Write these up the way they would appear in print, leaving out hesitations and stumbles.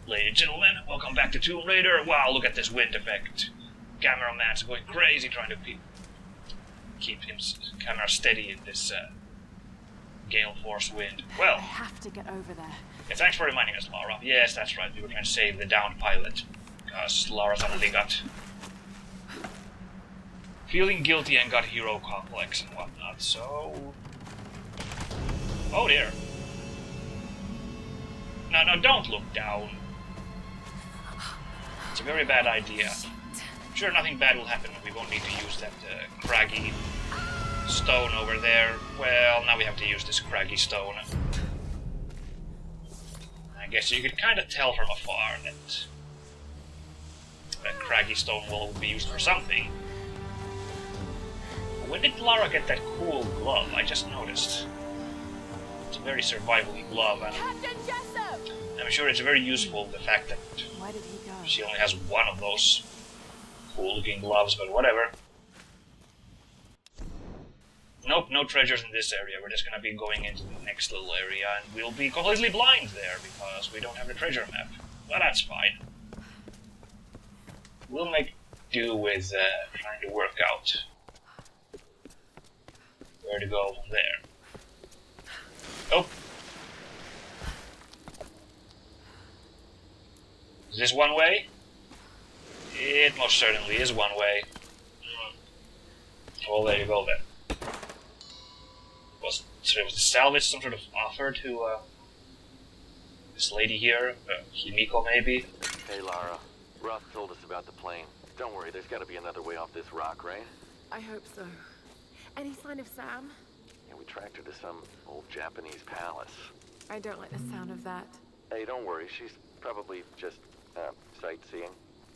Ladies and gentlemen, welcome back to Tomb Raider. Wow, look at this wind effect. Cameraman's going crazy trying to keep his camera steady in this gale force wind. Well, I have to get over there. Yeah, thanks for reminding us, Lara. Yes, that's right. We were trying to save the downed pilot. Because Lara suddenly got feeling guilty and got hero complex and whatnot, so... Oh dear. No, don't look down. It's a very bad idea. I'm sure nothing bad will happen. We won't need to use that craggy stone over there. Well, now we have to use this craggy stone. I guess you could kind of tell from afar that that craggy stone wall would be used for something. When did Lara get that cool glove? I just noticed. It's a very survival-y glove, and I'm sure it's very useful, the fact that Why did he go? she only has one of those cool-looking gloves, but whatever. Nope, no treasures in this area. We're just gonna be going into the next little area, and we'll be completely blind there, because we don't have the treasure map. Well, that's fine. We'll make do with trying to work out where to go from there. Oh! Is this one way? It most certainly is one way. Well, there you go then. Was the salvage some sort of offer to this lady here? Himiko, maybe? Hey, Lara. Roth told us about the plane. Don't worry, there's gotta be another way off this rock, right? I hope so. Any sign of Sam? Yeah, we tracked her to some old Japanese palace. I don't like the sound of that. Hey, don't worry, she's probably just, sightseeing.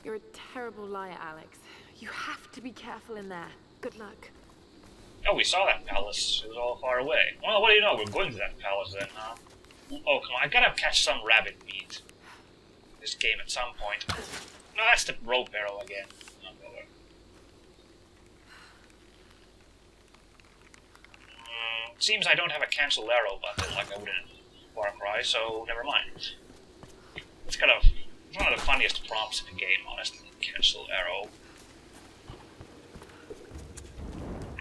You're a terrible liar, Alex. You have to be careful in there. Good luck. Oh, we saw that palace. It was all far away. Well, what do you know? We're going to that palace then, huh? Oh, come on. I gotta catch some rabbit meat. This game at some point. No, that's the rope arrow again. Oh, bother. Seems I don't have a cancel arrow button like I would in Far Cry, so never mind. It's one of the funniest prompts in the game, honestly. Cancel arrow.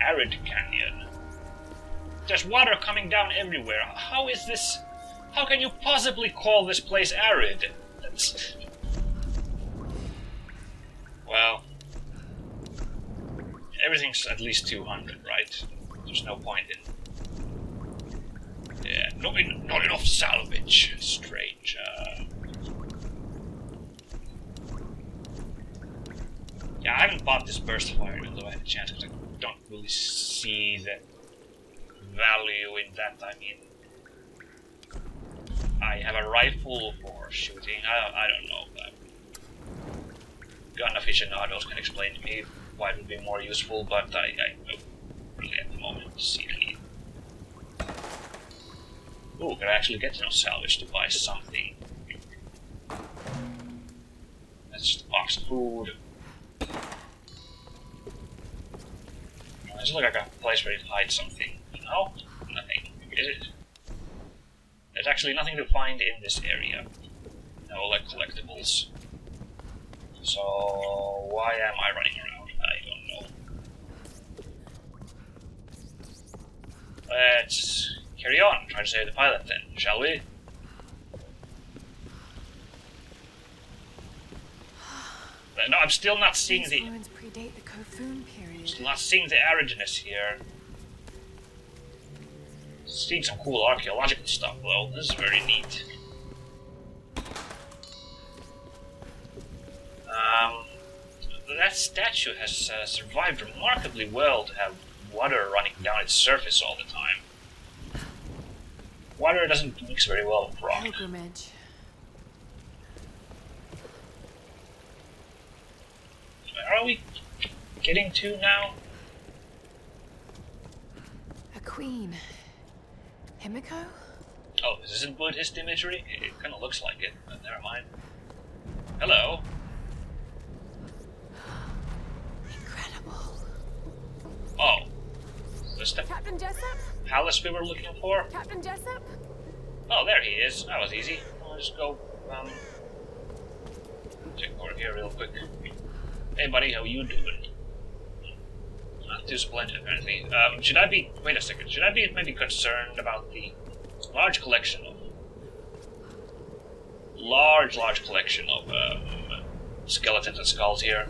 Arid canyon. There's water coming down everywhere. How is this? How can you possibly call this place arid? That's... Well, everything's at least 200, right? There's no point in... Yeah, not enough salvage. Strange. Yeah, I haven't bought this burst fire, although I had a chance, because I don't really see the value in that. I mean, I have a rifle for shooting. I don't know, but gun aficionados can explain to me why it would be more useful, but I don't really at the moment see the need. Ooh, could I actually get enough salvage to buy something? That's just a box of food. It's like a place where you hide something. No? Nothing. Is it? There's actually nothing to find in this area. No, like collectibles. So, why am I running around? I don't know. Let's carry on. Try to save the pilot then, shall we? No, I'm still not seeing These the... ruins predate the Kofun period. Still not seeing the aridness here. Seeing some cool archaeological stuff though. This is very neat. That statue has survived remarkably well to have water running down its surface all the time. Water doesn't mix very well with rock. Pilgrimage. Where are we getting to now? A queen. Himiko? Oh, this isn't Buddhist imagery? It kind of looks like it, but never mind. Hello. Incredible. Oh. Is this the Captain Jessup? palace we were looking for? Captain Jessup? Oh, there he is. That was easy. I'll just go, Hey buddy, how you doing? Not too splendid, apparently. Should I be... Wait a second. Should I be maybe concerned about the large collection of... Large collection of skeletons and skulls here?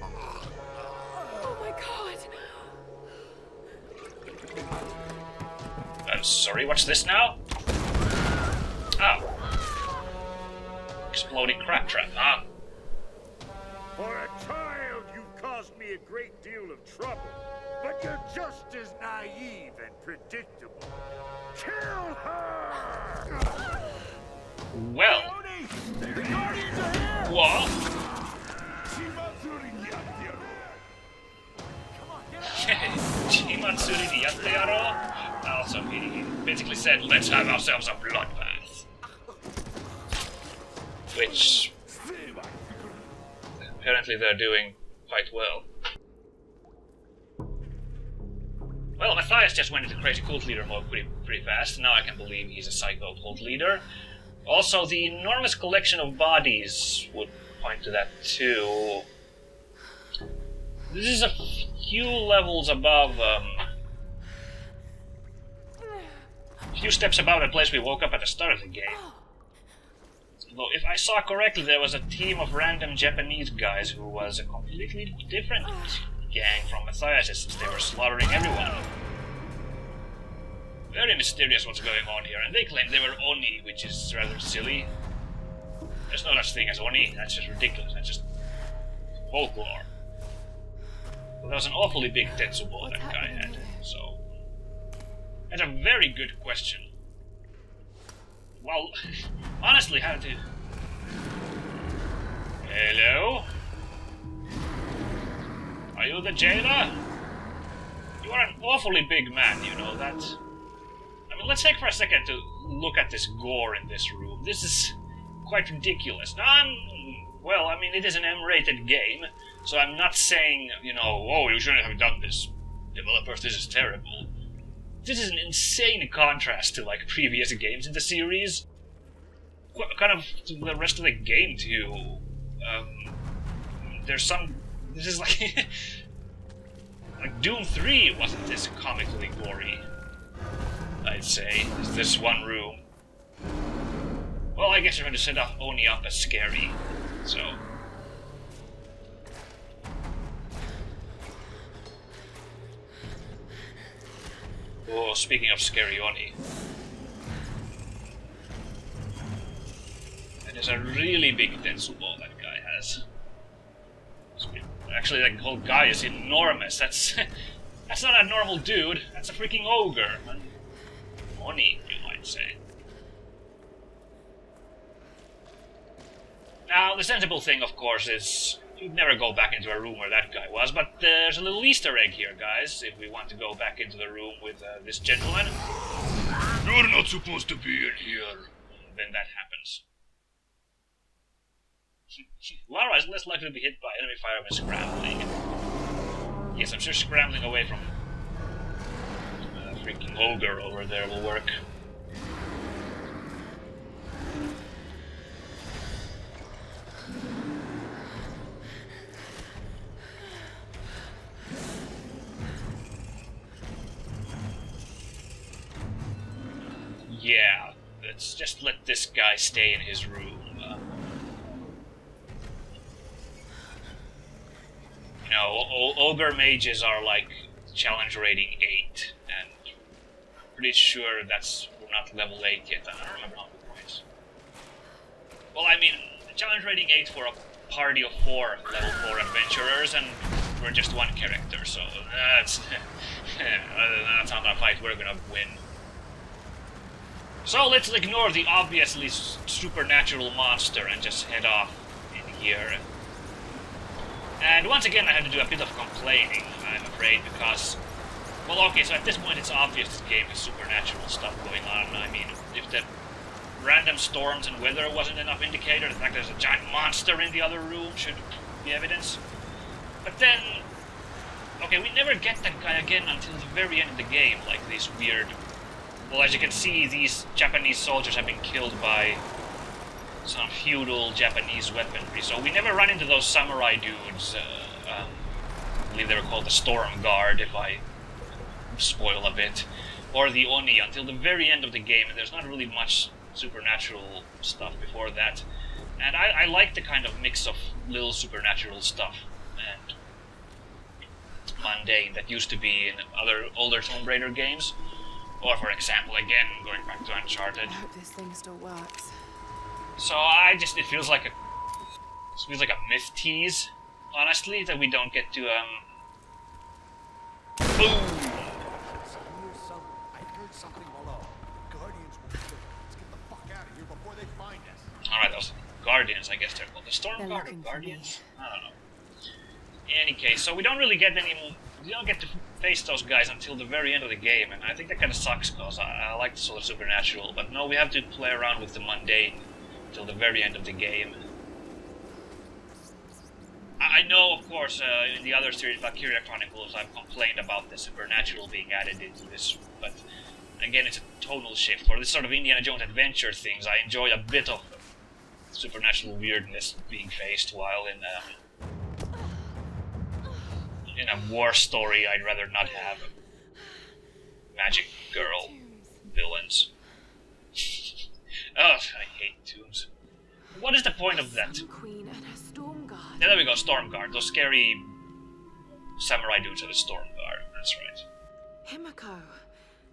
Oh my god! I'm sorry, what's this now? Oh. Exploding crab trap, huh? For a child, you've caused me a great deal of trouble, but you're just as naive and predictable. Kill her! Well. The Guardians are here! What? Chimatsuri ni yatte yaro? Also, he basically said, let's have ourselves a bloodbath. Which... apparently they're doing quite well. Well, Matthias just went into crazy cult leader mode pretty fast. Now I can believe he's a psycho cult leader. Also, the enormous collection of bodies would point to that too. This is a few levels above, a few steps above the place we woke up at the start of the game. Though, if I saw correctly, there was a team of random Japanese guys who was a completely different gang from Matthias, since they were slaughtering everyone. Very mysterious what's going on here, and they claim they were Oni, which is rather silly. There's no such thing as Oni, that's just ridiculous, that's just folklore. But that was an awfully big Tetsubo that guy had, so... That's a very good question. Well, honestly, how to... Hello? Are you the jailer? You are an awfully big man, you know that. I mean, let's take for a second to look at this gore in this room. This is quite ridiculous. Now, well, I mean, it is an M-rated game, so I'm not saying, you know, oh, you shouldn't have done this. Developers, this is terrible. This is an insane contrast to, like, previous games in the series. Kind of to the rest of the game, too. There's some... This is like... like, Doom 3 wasn't this comically gory, I'd say. It's this one room. Well, I guess you're going to set Oni up as scary, so... Oh, speaking of scary Oni. That is a really big Tetsubo that guy has. Actually, that whole guy is enormous. That's not a normal dude. That's a freaking ogre. Oni, you might say. Now, the sensible thing, of course, is you'd never go back into a room where that guy was, but there's a little Easter egg here, guys, if we want to go back into the room with this gentleman. You're not supposed to be in here. Then that happens. Lara is less likely to be hit by enemy fire when scrambling. Yes, I'm sure scrambling away from freaking ogre over there will work. Yeah, let's just let this guy stay in his room. You know, ogre mages are like challenge rating 8, and I'm pretty sure we're not level 8 yet. I don't remember how many points. Well, I mean, challenge rating 8 for a party of 4 level 4 adventurers, and we're just one character, so that's not a fight we're gonna win. So let's ignore the obviously supernatural monster and just head off in here. And once again I have to do a bit of complaining, I'm afraid, because... Well, okay, so at this point it's obvious this game has supernatural stuff going on. I mean, if the random storms and weather wasn't enough indicator, the fact there's a giant monster in the other room should be evidence. But then... Okay, we never get that guy again until the very end of the game, like these weird... Well, as you can see, these Japanese soldiers have been killed by some feudal Japanese weaponry. So we never run into those samurai dudes. I believe they were called the Storm Guard, if I spoil a bit, or the Oni until the very end of the game, and there's not really much supernatural stuff before that. And I like the kind of mix of little supernatural stuff and mundane that used to be in other older Tomb Raider games. Or, for example, again, going back to Uncharted. I hope this thing still works. So it feels like a myth tease, honestly, that we don't get to, boom! I heard something below. Guardians will be there. Let's get the fuck out of here before they find us. Alright, those Guardians, I guess they're called. The Storm They're Guard or looking for Guardians? I don't know. In any case, so we don't get to face those guys until the very end of the game, and I think that kind of sucks, because I like the sort of supernatural, but no, we have to play around with the mundane till the very end of the game. I know, of course, in the other series, Valkyria Chronicles, I've complained about the supernatural being added into this, but again, it's a tonal shift. For this sort of Indiana Jones adventure things, I enjoy a bit of supernatural weirdness being faced, while in a war story, I'd rather not have magic girl villains. Oh, I hate tombs. What is the point of that? Sun Queen and her Storm Guard. Yeah, there we go, Storm Guard. Those scary samurai dudes are the Storm Guard. That's right. Himiko,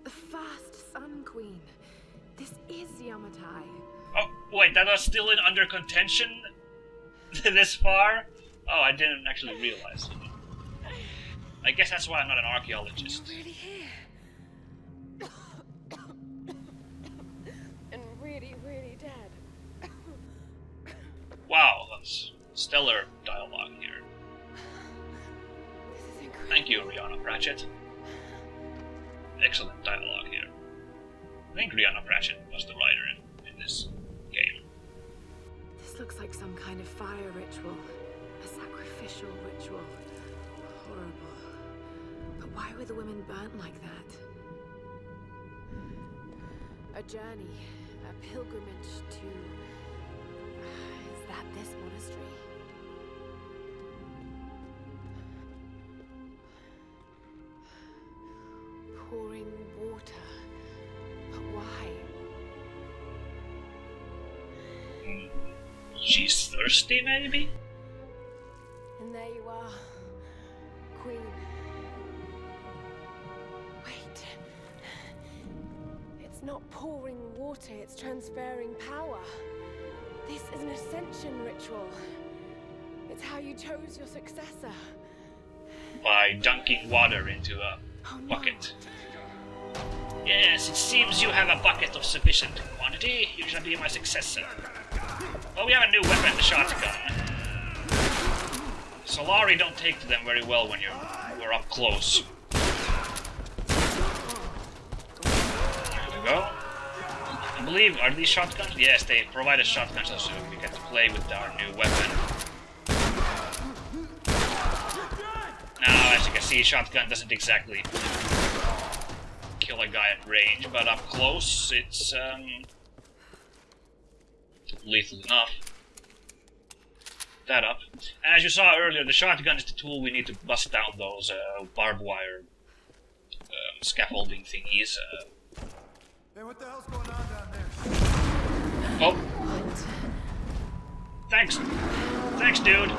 the first Sun Queen. This is Yamatai. Oh, wait, that was still under contention this far? Oh, I didn't actually realize. I guess that's why I'm not an archaeologist. You're really here. And really, really dead. Wow, that's stellar dialogue here. This is incredible. Thank you, Rihanna Pratchett. Excellent dialogue here. I think Rihanna Pratchett was the writer in this game. This looks like some kind of fire ritual. A sacrificial ritual. Horrible. But why were the women burnt like that? A journey. A pilgrimage to... Is that this monastery? Pouring water. But why? She's thirsty, maybe? And there you are, Queen. Wait. It's not pouring water, it's transferring power. This is an ascension ritual. It's how you chose your successor. By dunking water into a Oh, no. bucket. Yes, it seems you have a bucket of sufficient quantity. You shall be my successor. Well, we have a new weapon, the shotgun. Solari don't take to them very well when you're up close. There we go. I believe, are these shotguns? Yes, they provide us shotguns so we get to play with our new weapon. Now, as you can see, shotgun doesn't exactly kill a guy at range, but up close, it's lethal enough. That up. And as you saw earlier, the shotgun is the tool we need to bust down those barbed wire scaffolding thingies. Hey, what the hell's going on down there? Oh! Thanks! Thanks, dude! No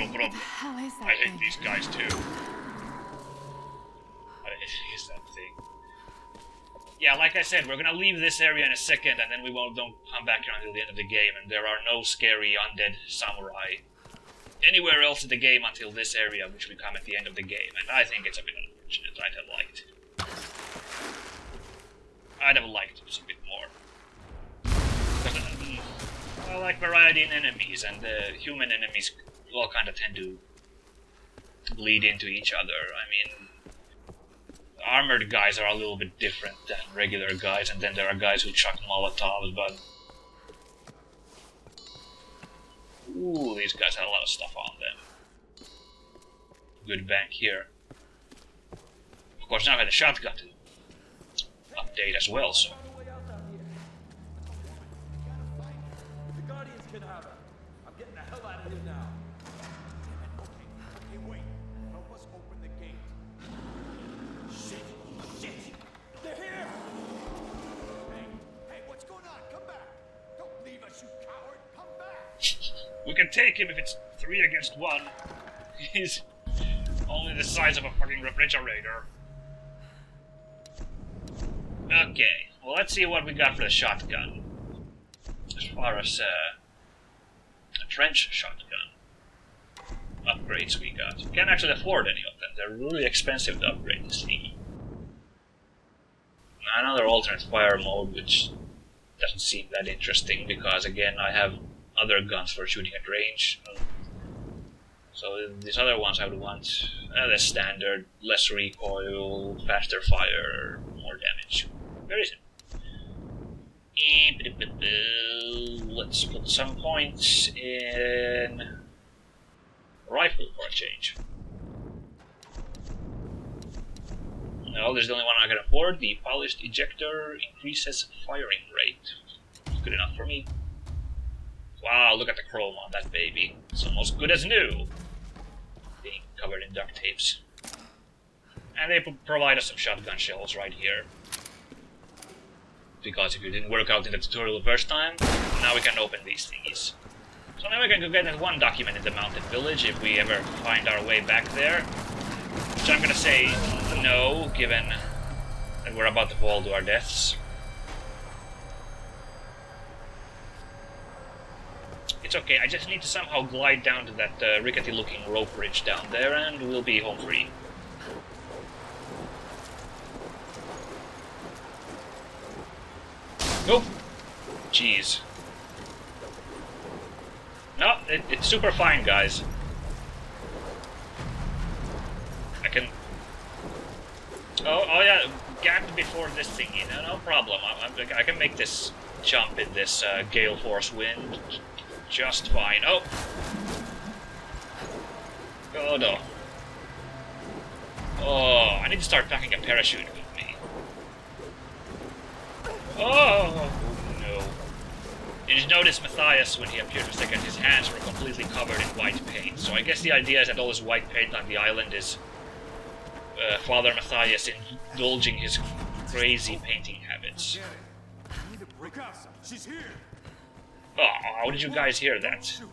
problem. Hell is that I hate thing? these guys too. What is that thing? Yeah, like I said, we're gonna leave this area in a second, and then don't come back here until the end of the game, and there are no scary undead samurai anywhere else in the game until this area, which we come at the end of the game, and I think it's a bit unfortunate. I'd have liked it a bit more. Because I like variety in enemies, and the human enemies all kind of tend to bleed into each other. I mean, armored guys are a little bit different than regular guys, and then there are guys who chuck Molotovs, but... Ooh, these guys had a lot of stuff on them. Good bank here. Of course, now I had a shotgun to update as well, so... can have it. I'm getting the hell out of here now. Okay, wait. Help us open the gate. Shit! They're here! Hey, what's going on? Come back! Don't leave us, you coward! Come back! We can take him if it's 3 against 1. He's only the size of a fucking refrigerator. Okay, well let's see what we got for the shotgun. As far as a trench shotgun upgrades we got. We can't actually afford any of them. They're really expensive to upgrade this thing. Another alternate fire mode, which doesn't seem that interesting because again I have other guns for shooting at range. So these other ones I would want the standard, less recoil, faster fire, more damage. Very simple. Let's put some points in rifle for a change. No, this is the only one I can afford. The polished ejector increases firing rate. Good enough for me. Wow, look at the chrome on that baby. It's almost good as new. Being covered in duct tapes. And they provide us some shotgun shells right here. Because if you didn't work out in the tutorial the first time, now we can open these thingies. So now we can go get that one document in the mountain village if we ever find our way back there. Which I'm gonna say no, given that we're about to fall to our deaths. It's okay, I just need to somehow glide down to that rickety looking rope bridge down there and we'll be home free. Oh! Jeez. No, it's super fine, guys. I can... Oh yeah, gap before this thingy, no problem. I can make this jump in this gale force wind just fine. Oh! Oh no. Oh, I need to start packing a parachute with me. Oh no. You just notice Matthias, when he appeared for a second, his hands were completely covered in white paint. So I guess the idea is that all this white paint on the island is Father Matthias indulging his crazy painting habits. She's here. Oh, how did you guys hear that? Shoot.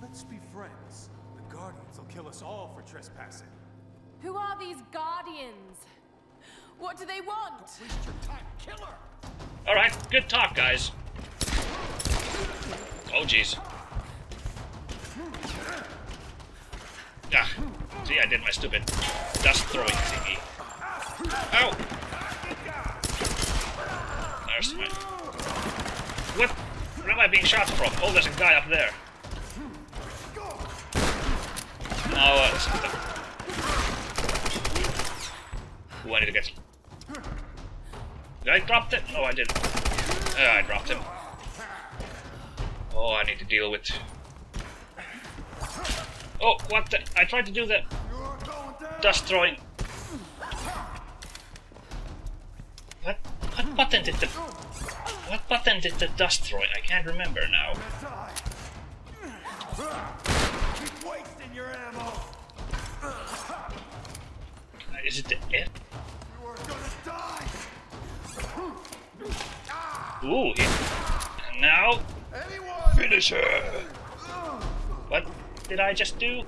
Let's be friends. The Guardians will kill us all for trespassing. Who are these Guardians? What do they want? Waste your time, kill her. Alright, good talk, guys. Oh, jeez. Ah, see, I did my stupid dust throwing thingy. Ow! There's my... What? Where am I being shot from? Oh, there's a guy up there. Ooh, I need to get... Did I drop it? No, I didn't. I dropped him. Oh, I need to deal with... Oh, what the... I tried to do the... dust throwing. What button did the... What button did the dust throwing? I can't remember now. Keep wasting your ammo. Is it the F? You are gonna die. Ooh, and now... Anyone? Finish her! What did I just do?